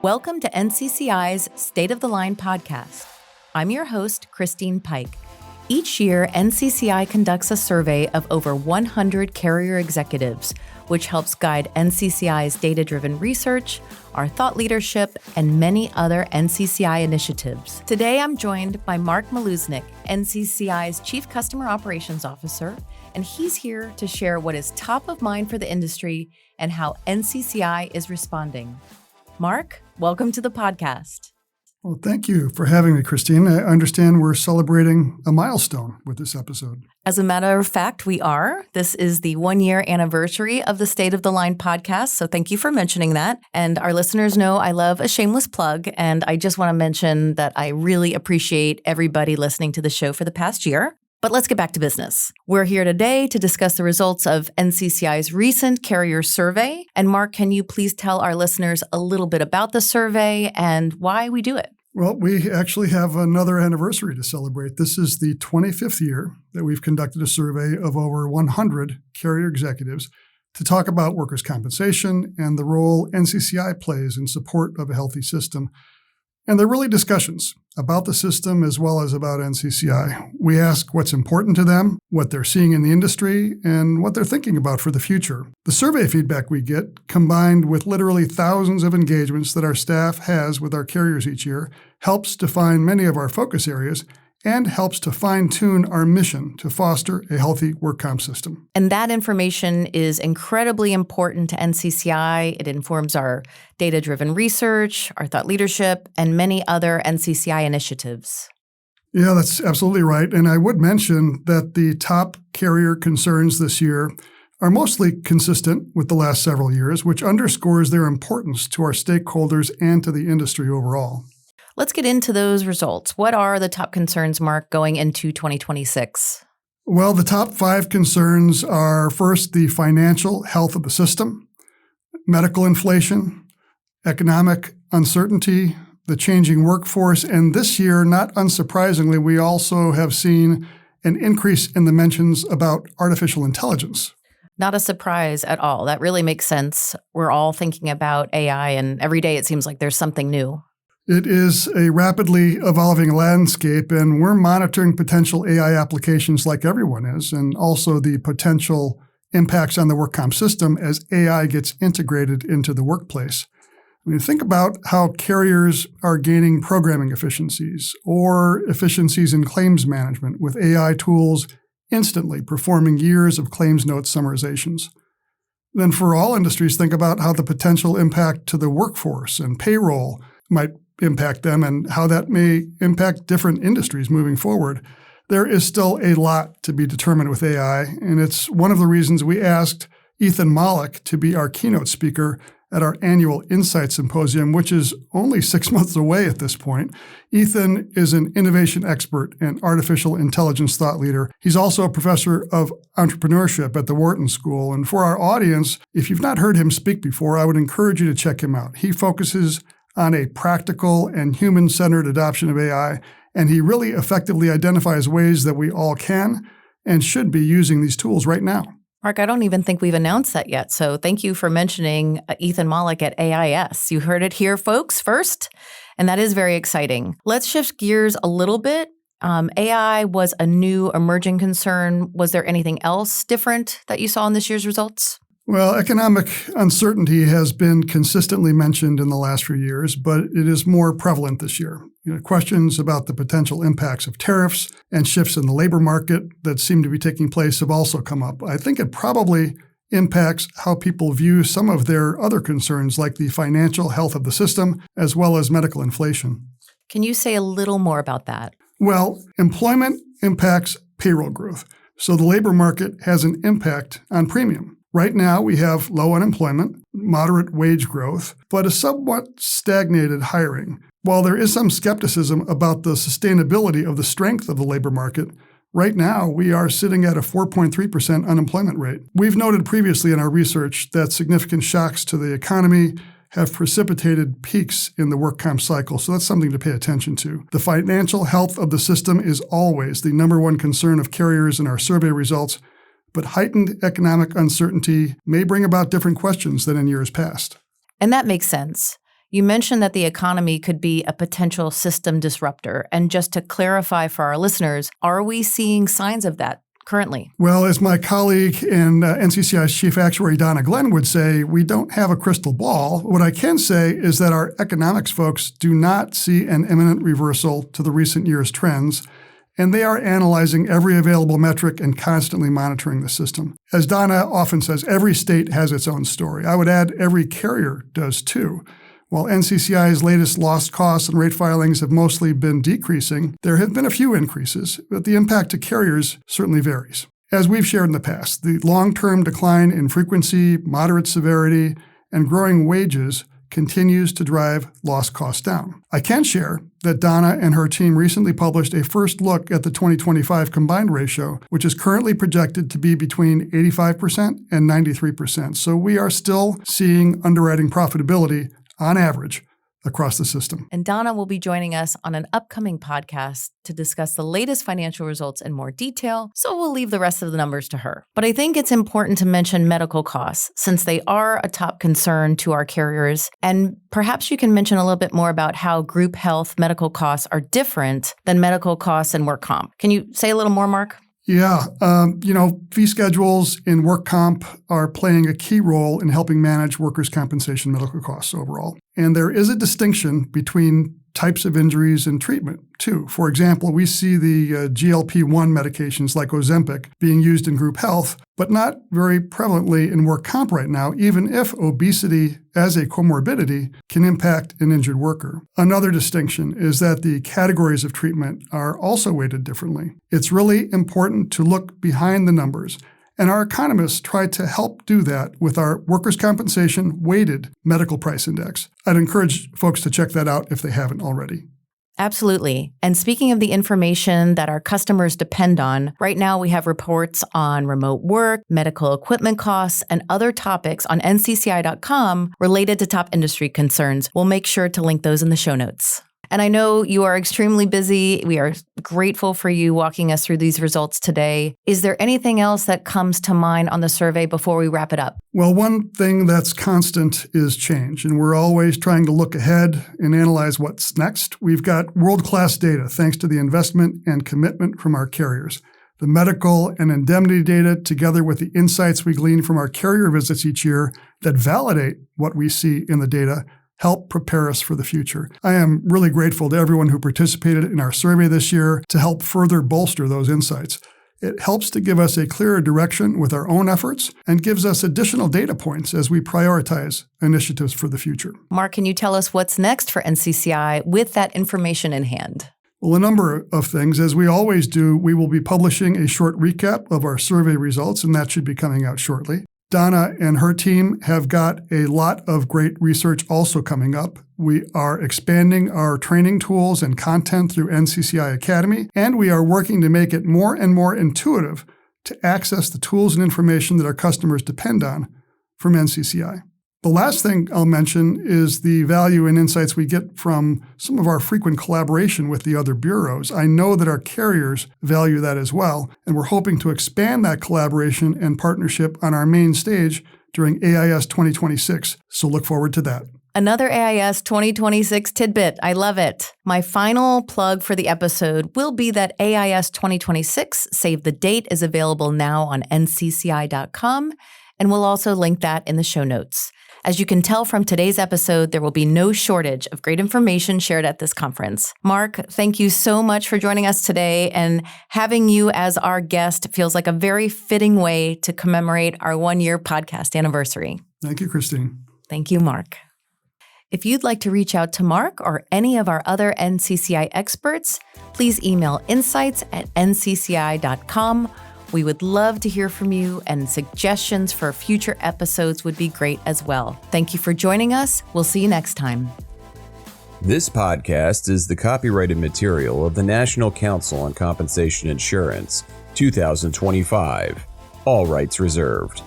Welcome to NCCI's State of the Line podcast. I'm your host, Christine Pike. Each year, NCCI conducts a survey of over 100 carrier executives, which helps guide NCCI's data-driven research, our thought leadership, and many other NCCI initiatives. Today, I'm joined by Mark Mileusnic, NCCI's Chief Customer Operations Officer, and he's here to share what is top of mind for the industry and how NCCI is responding. Mark, welcome to the podcast. Well, thank you for having me, Christine. I understand we're celebrating a milestone with this episode. As a matter of fact, we are. This is the 1-year anniversary of the State of the Line podcast, so thank you for mentioning that. And our listeners know I love a shameless plug, and I just want to mention that I really appreciate everybody listening to the show for the past year. But let's get back to business. We're here today to discuss the results of NCCI's recent carrier survey. And Mark, can you please tell our listeners a little bit about the survey and why we do it? Well, we actually have another anniversary to celebrate. This is the 25th year that we've conducted a survey of over 100 carrier executives to talk about workers' compensation and the role NCCI plays in support of a healthy system. And they're really discussions about the system as well as about NCCI. We ask what's important to them, what they're seeing in the industry, and what they're thinking about for the future. The survey feedback we get, combined with literally thousands of engagements that our staff has with our carriers each year, helps define many of our focus areas and helps to fine-tune our mission to foster a healthy work comp system. And that information is incredibly important to NCCI. It informs our data-driven research, our thought leadership, and many other NCCI initiatives. Yeah, that's absolutely right. And I would mention that the top carrier concerns this year are mostly consistent with the last several years, which underscores their importance to our stakeholders and to the industry overall. Let's get into those results. What are the top concerns, Mark, going into 2026? Well, the top 5 concerns are first, the financial health of the system, medical inflation, economic uncertainty, the changing workforce, and this year, not unsurprisingly, we also have seen an increase in the mentions about artificial intelligence. Not a surprise at all. That really makes sense. We're all thinking about AI, and every day it seems like there's something new. It is a rapidly evolving landscape, and we're monitoring potential AI applications like everyone is, and also the potential impacts on the work comp system as AI gets integrated into the workplace. I mean, think about how carriers are gaining programming efficiencies or efficiencies in claims management with AI tools instantly performing years of claims note summarizations. Then for all industries, think about how the potential impact to the workforce and payroll might impact them and how that may impact different industries moving forward. There is still a lot to be determined with AI, and it's one of the reasons we asked Ethan Mollick to be our keynote speaker at our annual Insight Symposium, which is only 6 months away at this point. Ethan is an innovation expert and artificial intelligence thought leader. He's also a professor of entrepreneurship at the Wharton School. And for our audience, if you've not heard him speak before, I would encourage you to check him out. He focuses on a practical and human-centered adoption of AI, and he really effectively identifies ways that we all can and should be using these tools right now. Mark, I don't even think we've announced that yet, so thank you for mentioning Ethan Mollick at AIS. You heard it here, folks, first, and that is very exciting. Let's shift gears a little bit. AI was a new emerging concern. Was there anything else different that you saw in this year's results? Well, economic uncertainty has been consistently mentioned in the last few years, but it is more prevalent this year. Questions about the potential impacts of tariffs and shifts in the labor market that seem to be taking place have also come up. I think it probably impacts how people view some of their other concerns, like the financial health of the system, as well as medical inflation. Can you say a little more about that? Well, employment impacts payroll growth, so the labor market has an impact on premium. Right now, we have low unemployment, moderate wage growth, but a somewhat stagnated hiring. While there is some skepticism about the sustainability of the strength of the labor market, right now we are sitting at a 4.3% unemployment rate. We've noted previously in our research that significant shocks to the economy have precipitated peaks in the work comp cycle, so that's something to pay attention to. The financial health of the system is always the number one concern of carriers in our survey results, but heightened economic uncertainty may bring about different questions than in years past. And that makes sense. You mentioned that the economy could be a potential system disruptor. And just to clarify for our listeners, are we seeing signs of that currently? Well, as my colleague and NCCI's Chief Actuary, Donna Glenn, would say, we don't have a crystal ball. What I can say is that our economics folks do not see an imminent reversal to the recent year's trends, and they are analyzing every available metric and constantly monitoring the system. As Donna often says, every state has its own story. I would add every carrier does too. While NCCI's latest loss costs and rate filings have mostly been decreasing, there have been a few increases, but the impact to carriers certainly varies. As we've shared in the past, the long-term decline in frequency, moderate severity, and growing wages continues to drive loss costs down. I can share that Donna and her team recently published a first look at the 2025 combined ratio, which is currently projected to be between 85% and 93%. So we are still seeing underwriting profitability on average across the system. And Donna will be joining us on an upcoming podcast to discuss the latest financial results in more detail, so we'll leave the rest of the numbers to her. But I think it's important to mention medical costs, since they are a top concern to our carriers. And perhaps you can mention a little bit more about how group health medical costs are different than medical costs in work comp. Can you say a little more, Mark? Yeah. Fee schedules in work comp are playing a key role in helping manage workers' compensation medical costs overall. And there is a distinction between types of injuries and treatment, too. For example, we see the GLP-1 medications like Ozempic being used in group health, but not very prevalently in work comp right now, even if obesity as a comorbidity can impact an injured worker. Another distinction is that the categories of treatment are also weighted differently. It's really important to look behind the numbers, and our economists try to help do that with our workers' compensation weighted medical price index. I'd encourage folks to check that out if they haven't already. Absolutely. And speaking of the information that our customers depend on, right now we have reports on remote work, medical equipment costs, and other topics on ncci.com related to top industry concerns. We'll make sure to link those in the show notes. And I know you are extremely busy. We are grateful for you walking us through these results today. Is there anything else that comes to mind on the survey before we wrap it up? Well, one thing that's constant is change, and we're always trying to look ahead and analyze what's next. We've got world-class data thanks to the investment and commitment from our carriers. The medical and indemnity data, together with the insights we glean from our carrier visits each year that validate what we see in the data, help prepare us for the future. I am really grateful to everyone who participated in our survey this year to help further bolster those insights. It helps to give us a clearer direction with our own efforts and gives us additional data points as we prioritize initiatives for the future. Mark, can you tell us what's next for NCCI with that information in hand? Well, a number of things. As we always do, we will be publishing a short recap of our survey results, and that should be coming out shortly. Donna and her team have got a lot of great research also coming up. We are expanding our training tools and content through NCCI Academy, and we are working to make it more and more intuitive to access the tools and information that our customers depend on from NCCI. The last thing I'll mention is the value and insights we get from some of our frequent collaboration with the other bureaus. I know that our carriers value that as well, and we're hoping to expand that collaboration and partnership on our main stage during AIS 2026, so look forward to that. Another AIS 2026 tidbit. I love it. My final plug for the episode will be that AIS 2026 Save the Date is available now on ncci.com, and we'll also link that in the show notes. As you can tell from today's episode, there will be no shortage of great information shared at this conference. Mark, thank you so much for joining us today, and having you as our guest feels like a very fitting way to commemorate our one-year podcast anniversary. Thank you, Christine. Thank you, Mark. If you'd like to reach out to Mark or any of our other NCCI experts, please email insights@ncci.com. We would love to hear from you, and suggestions for future episodes would be great as well. Thank you for joining us. We'll see you next time. This podcast is the copyrighted material of the National Council on Compensation Insurance, 2025. All rights reserved.